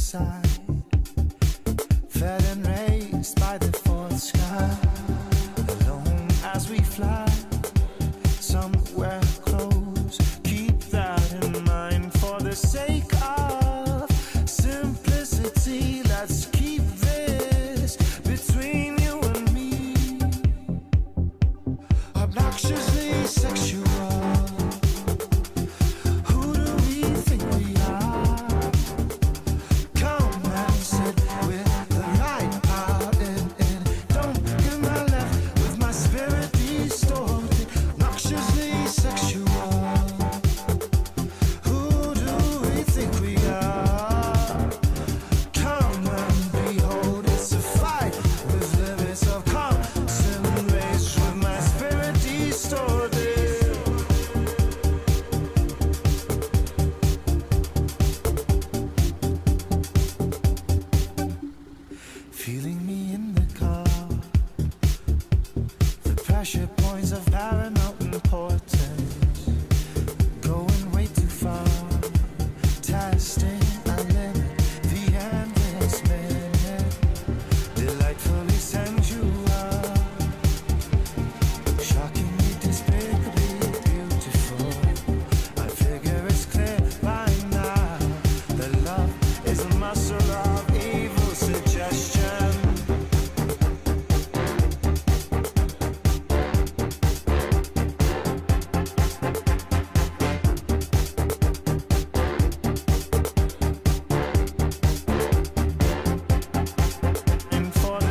inside, fed and raised by the fourth sky, alone as we fly somewhere close. Keep that in mind for the sake of simplicity. Let's keep this between you and me, obnoxiously sexual. Feeling me in the car, the pressure points of paramount importance, going way too far, testing a limit, the endless minute, delightfully sensual, shockingly despicably beautiful. I figure it's clear by now that love is a muscle of evil suggestion.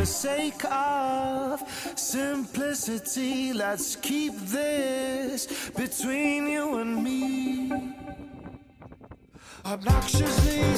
Sake of simplicity, let's keep this between you and me, obnoxiously